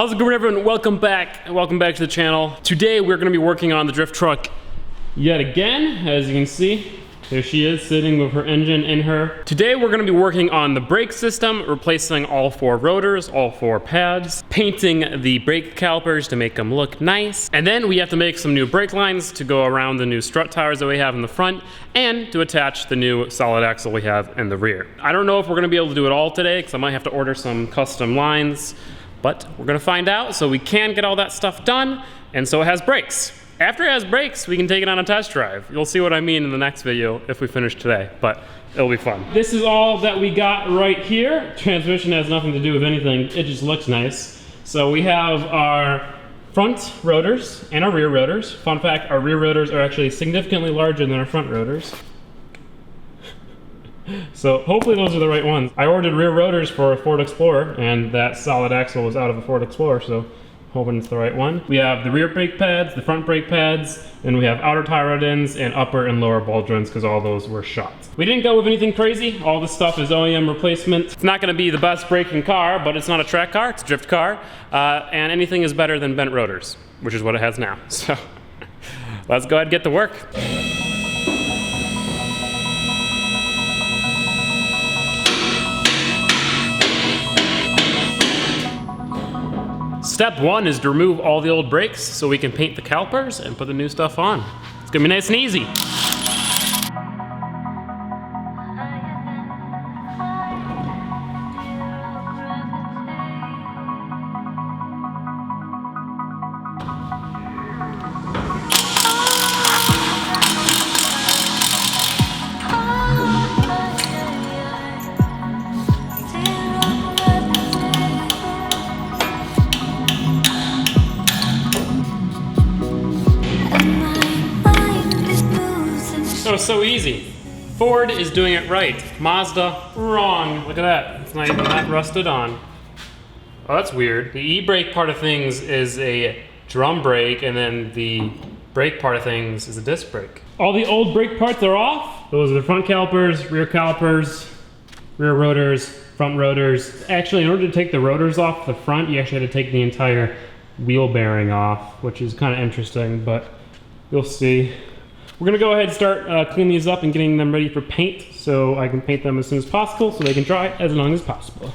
How's it going, everyone? Welcome back to the channel. Today we're going to be working on the drift truck yet again. As you can see, there she is sitting with her engine in her. Today we're going to be working on the brake system, replacing all 4 rotors, all 4 pads, painting the brake calipers to make them look nice, and then we have to make some new brake lines to go around the new strut tires that we have in the front and to attach the new solid axle we have in the rear. I don't know if we're going to be able to do it all today because I might have to order some custom lines, but we're going to find out so we can get all that stuff done, and so it has brakes. After it has brakes, we can take it on a test drive. You'll see what I mean in the next video if we finish today, but it'll be fun. This is all that we got right here. Transmission has nothing to do with anything. It just looks nice. So we have our front rotors and our rear rotors. Fun fact, our rear rotors are actually significantly larger than our front rotors. So hopefully those are the right ones. I ordered rear rotors for a Ford Explorer, and that solid axle was out of a Ford Explorer, so hoping it's the right one. We have the rear brake pads, the front brake pads, and we have outer tie rod ends and upper and lower ball joints because all those were shot. We didn't go with anything crazy. All this stuff is OEM replacement. It's not going to be the best braking car, but it's not a track car, it's a drift car, and anything is better than bent rotors, which is what it has now. So let's go ahead and get to work. Step 1 is to remove all the old brakes so we can paint the calipers and put the new stuff on. It's gonna be nice and easy. Oh, so easy. Ford is doing it right. Mazda, wrong. Look at that. It's not even that rusted on. Oh, that's weird. The e-brake part of things is a drum brake, and then the brake part of things is a disc brake. All the old brake parts are off. Those are the front calipers, rear rotors, front rotors. Actually, in order to take the rotors off the front, you actually had to take the entire wheel bearing off, which is kind of interesting, but you'll see. We're gonna go ahead and start cleaning these up and getting them ready for paint so I can paint them as soon as possible so they can dry as long as possible.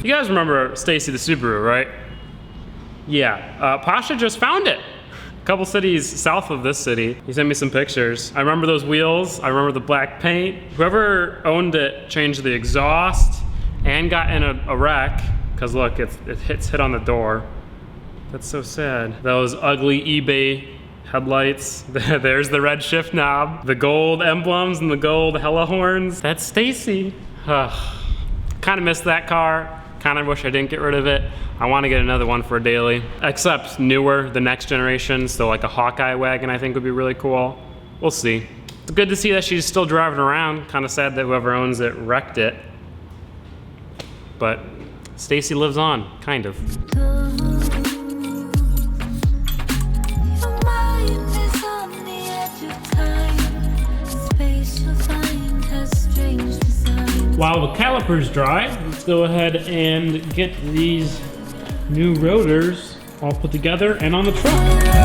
You guys remember Stacy the Subaru, right? Yeah, Pasha just found it. Couple cities south of this city. He sent me some pictures. I remember those wheels. I remember the black paint. Whoever owned it changed the exhaust and got in a wreck. Cause look, it hit on the door. That's so sad. Those ugly eBay headlights. There's the red shift knob, the gold emblems and the gold hella horns. That's Stacy. Kind of missed that car. Kind of wish I didn't get rid of it. I want to get another one for a daily, except newer, the next generation. So like a Hawkeye wagon I think would be really cool. We'll see. It's good to see that she's still driving around. Kind of sad that whoever owns it wrecked it. But Stacy lives on, kind of. While the calipers dry, let's go ahead and get these new rotors all put together and on the truck.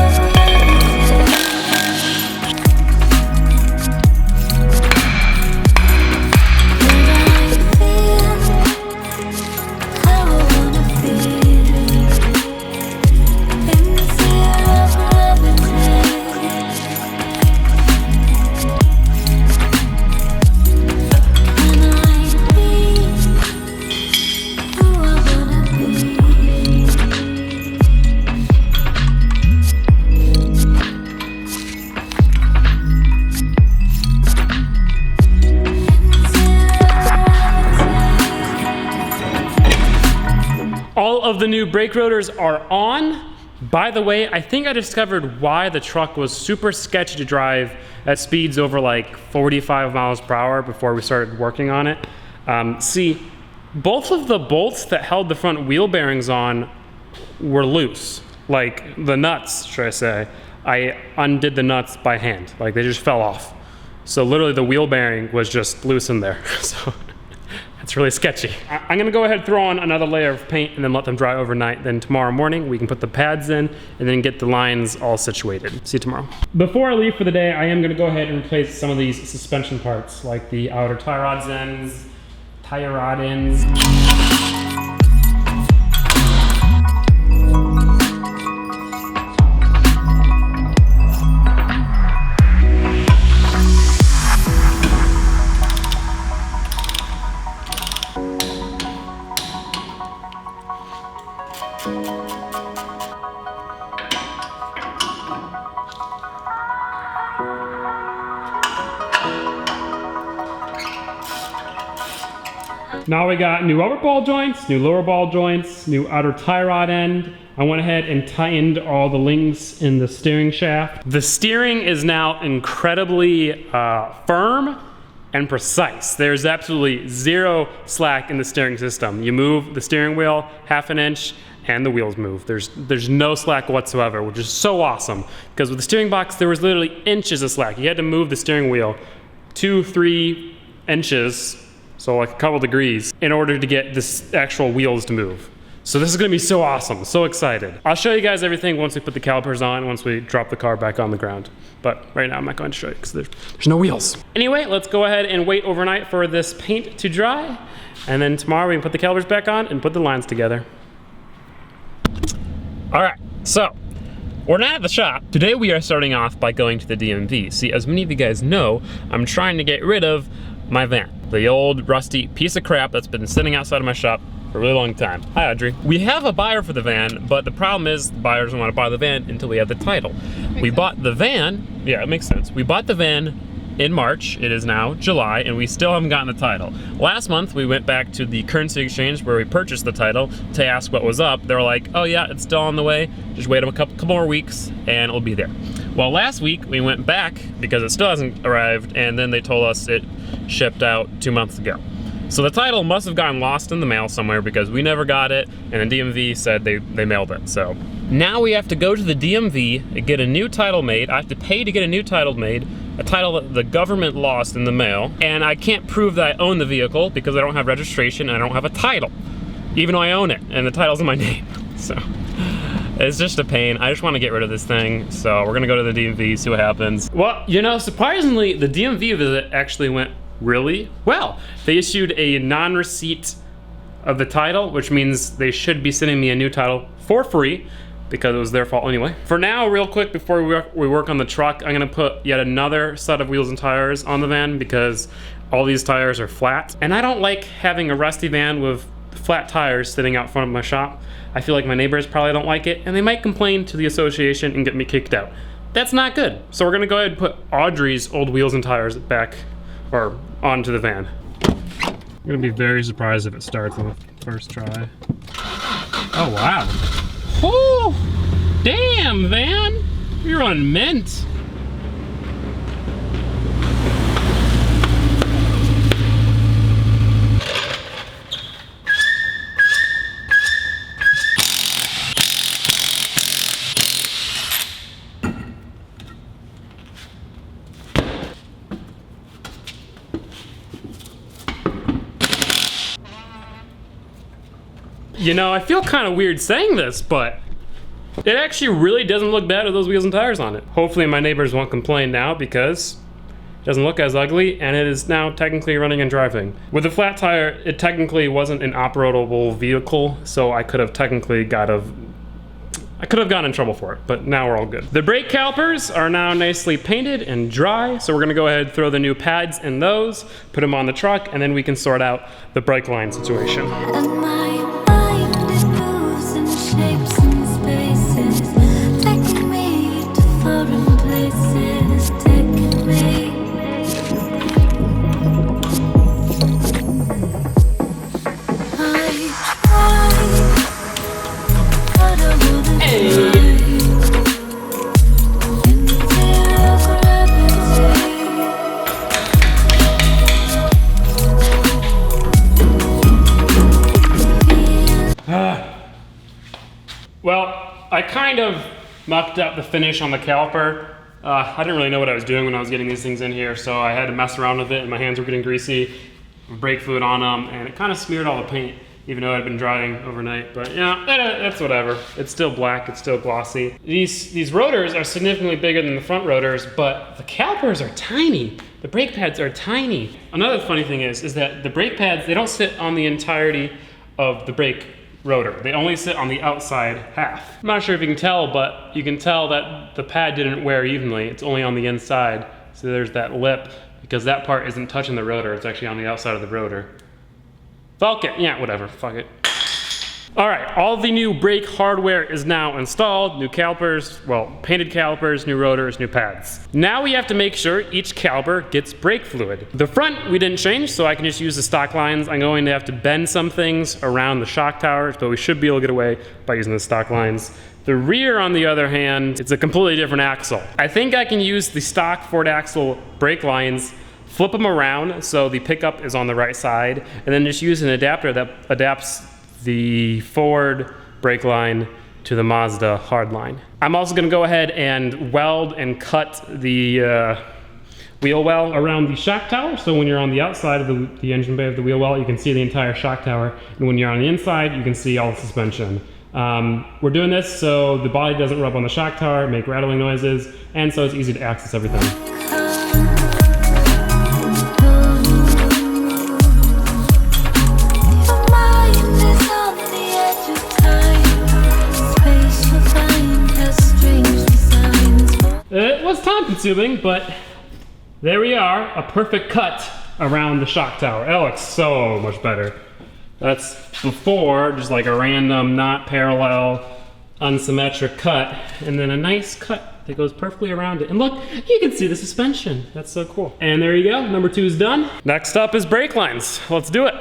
All of the new brake rotors are on. By the way, I think I discovered why the truck was super sketchy to drive at speeds over like 45 miles per hour before we started working on it. See, both of the bolts that held the front wheel bearings on were loose. Like the nuts, should I say. I undid the nuts by hand. Like they just fell off. So literally the wheel bearing was just loose in there. So it's really sketchy. I'm gonna go ahead and throw on another layer of paint and then let them dry overnight. Then tomorrow morning we can put the pads in and then get the lines all situated. See you tomorrow. Before I leave for the day, I am gonna go ahead and replace some of these suspension parts, like the outer tie rod ends, Now we got new upper ball joints, new lower ball joints, new outer tie rod end. I went ahead and tightened all the links in the steering shaft. The steering is now incredibly firm and precise. There's absolutely zero slack in the steering system. You move the steering wheel half an inch and the wheels move. There's no slack whatsoever, which is so awesome. Because with the steering box, there was literally inches of slack. You had to move the steering wheel 2-3 inches, so like a couple degrees, in order to get this actual wheels to move. So this is gonna be so awesome, so excited. I'll show you guys everything once we put the calipers on, once we drop the car back on the ground. But right now I'm not going to show you because there's no wheels. Anyway, let's go ahead and wait overnight for this paint to dry. And then tomorrow we can put the calipers back on and put the lines together. All right, so we're not at the shop. Today we are starting off by going to the DMV. See, as many of you guys know, I'm trying to get rid of my van. The old rusty piece of crap that's been sitting outside of my shop for a really long time. Hi, Audrey. We have a buyer for the van, but the problem is the buyer doesn't want to buy the van until we have the title. We bought the van, yeah, it makes sense. We bought the van in March, it is now July, and we still haven't gotten the title. Last month, we went back to the currency exchange where we purchased the title to ask what was up. They were like, oh yeah, it's still on the way. Just wait a couple more weeks and it'll be there. Well, last week we went back because it still hasn't arrived, and then they told us it shipped out 2 months ago. So the title must have gotten lost in the mail somewhere because we never got it, and the DMV said they mailed it. So now we have to go to the DMV and get a new title made. I have to pay to get a new title made, a title that the government lost in the mail, and I can't prove that I own the vehicle because I don't have registration and I don't have a title, even though I own it and the title's in my name. So it's just a pain. I just want to get rid of this thing, so we're gonna go to the DMV, see what happens. Well, you know, surprisingly, the DMV visit actually went really well. They issued a non-receipt of the title, which means they should be sending me a new title for free because it was their fault anyway. For now, real quick, before we work on the truck, I'm gonna put yet another set of wheels and tires on the van because all these tires are flat. And I don't like having a rusty van with flat tires sitting out front of my shop. I feel like my neighbors probably don't like it, and they might complain to the association and get me kicked out. That's not good. So we're gonna go ahead and put Audrey's old wheels and tires back, or onto the van. I'm gonna be very surprised if it starts on the first try. Oh wow. Oh, damn, van. You're on mint. You know, I feel kind of weird saying this, but it actually really doesn't look bad with those wheels and tires on it. Hopefully my neighbors won't complain now because it doesn't look as ugly, and it is now technically running and driving. With a flat tire, it technically wasn't an operable vehicle, so I could have technically gotten in trouble for it, but now we're all good. The brake calipers are now nicely painted and dry, so we're gonna go ahead and throw the new pads in those, put them on the truck, and then we can sort out the brake line situation. Shapes and spaces, taking me to foreign places, taking me. I tried, but I wouldn't try. In zero gravity. Well, I kind of mucked up the finish on the caliper. I didn't really know what I was doing when I was getting these things in here, so I had to mess around with it, and my hands were getting greasy, brake fluid on them, and it kind of smeared all the paint, even though it had been drying overnight. But yeah, that's whatever. It's still black, it's still glossy. These rotors are significantly bigger than the front rotors, but the calipers are tiny. The brake pads are tiny. Another funny thing is that the brake pads, they don't sit on the entirety of the brake rotor. They only sit on the outside half. I'm not sure if you can tell, but you can tell that the pad didn't wear evenly. It's only on the inside. So there's that lip, because that part isn't touching the rotor. It's actually on the outside of the rotor. Fuck it, yeah, whatever, fuck it. All right, all the new brake hardware is now installed. New calipers, well, painted calipers, new rotors, new pads. Now we have to make sure each caliper gets brake fluid. The front we didn't change, so I can just use the stock lines. I'm going to have to bend some things around the shock towers, but we should be able to get away by using the stock lines. The rear, on the other hand, it's a completely different axle. I think I can use the stock Ford axle brake lines, flip them around so the pickup is on the right side, and then just use an adapter that adapts the Ford brake line to the Mazda hard line. I'm also gonna go ahead and weld and cut the wheel well around the shock tower, so when you're on the outside of the engine bay of the wheel well, you can see the entire shock tower, and when you're on the inside, you can see all the suspension. We're doing this so the body doesn't rub on the shock tower, make rattling noises, and so it's easy to access everything. It was time consuming, but there we are, a perfect cut around the shock tower. It looks so much better. That's before, just like a random, not parallel, unsymmetric cut, and then a nice cut that goes perfectly around it. And look, you can see the suspension. That's so cool. And there you go, number 2 is done. Next up is brake lines. Let's do it.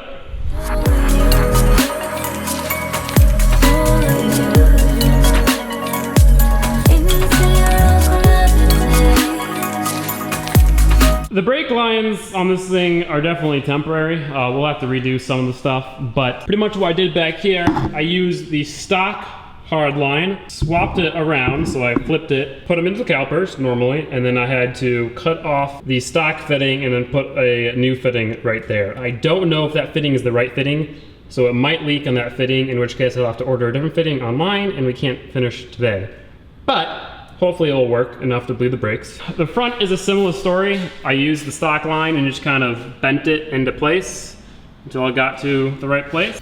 The brake lines on this thing are definitely temporary. We'll have to redo some of the stuff, but pretty much what I did back here, I used the stock hard line, swapped it around, so I flipped it, put them into the calipers normally, and then I had to cut off the stock fitting and then put a new fitting right there. I don't know if that fitting is the right fitting, so it might leak on that fitting, in which case I'll have to order a different fitting online, and we can't finish today. But hopefully it'll work enough to bleed the brakes. The front is a similar story. I used the stock line and just kind of bent it into place until I got to the right place.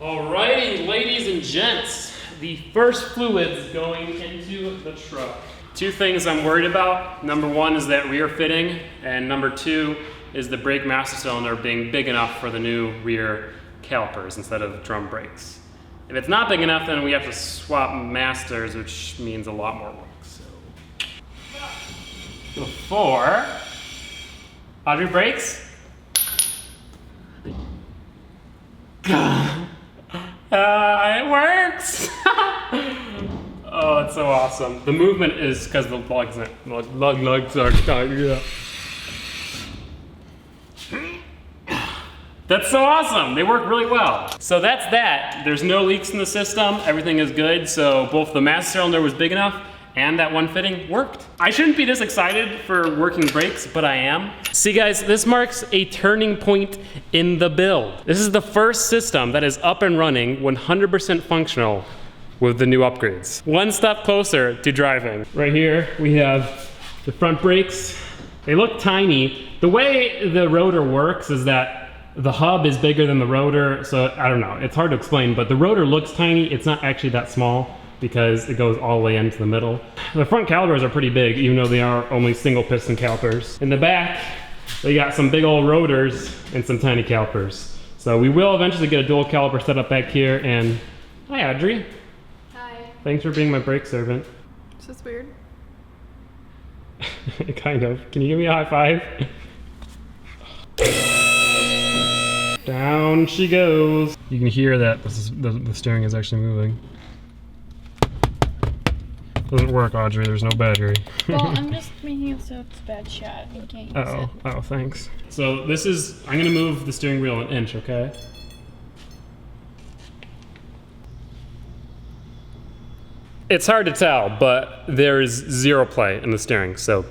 Alrighty, ladies and gents, the first fluids going into the truck. 2 things I'm worried about. Number 1 is that rear fitting, and number 2 is the brake master cylinder being big enough for the new rear calipers instead of drum brakes. If it's not big enough, then we have to swap masters, which means a lot more work. So, before, auto brakes. It works! Oh, it's so awesome. The movement is because the lugs are tight, yeah. That's so awesome, they work really well. So that's that. There's no leaks in the system, everything is good, so both the master cylinder was big enough and that one fitting worked. I shouldn't be this excited for working brakes, but I am. See guys, this marks a turning point in the build. This is the first system that is up and running 100% functional with the new upgrades. One step closer to driving. Right here, we have the front brakes. They look tiny. The way the rotor works is that the hub is bigger than the rotor, so I don't know, it's hard to explain, but the rotor looks tiny. It's not actually that small because it goes all the way into the middle. The front calipers are pretty big, even though they are only single piston calipers. In the back, they got some big old rotors and some tiny calipers. So we will eventually get a dual caliper set up back here, and hi Audrey. Hi. Thanks for being my brake servant. Is this weird? Kind of. Can you give me a high five? Down she goes. You can hear that the steering is actually moving. Doesn't work, Audrey. There's no battery. Well, I'm just making it so it's a bad shot. You can't use it. Oh, thanks. So this is, I'm gonna move the steering wheel an inch, okay? It's hard to tell, but there is zero play in the steering, so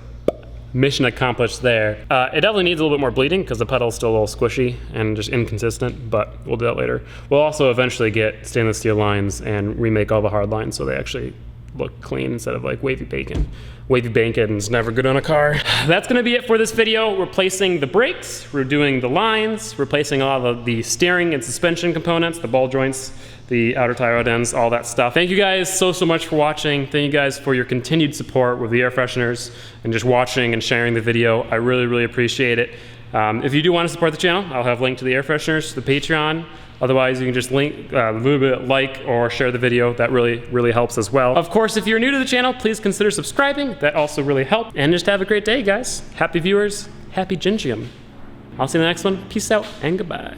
mission accomplished there. It definitely needs a little bit more bleeding because the pedal's still a little squishy and just inconsistent, but we'll do that later. We'll also eventually get stainless steel lines and remake all the hard lines so they actually look clean instead of like wavy bacon. Wavy bacon's never good on a car. That's gonna be it for this video. Replacing the brakes, redoing the lines, replacing all of the steering and suspension components, the ball joints, the outer tie rod ends, all that stuff. Thank you guys so much for watching. Thank you guys for your continued support with the air fresheners and just watching and sharing the video. I really appreciate it. If you do want to support the channel, I'll have a link to the air fresheners, the Patreon. Otherwise, you can just like or share the video. That really helps as well. Of course, if you're new to the channel, please consider subscribing. That also really helps. And just have a great day, guys. Happy viewers, happy Gingium. I'll see you in the next one. Peace out and goodbye.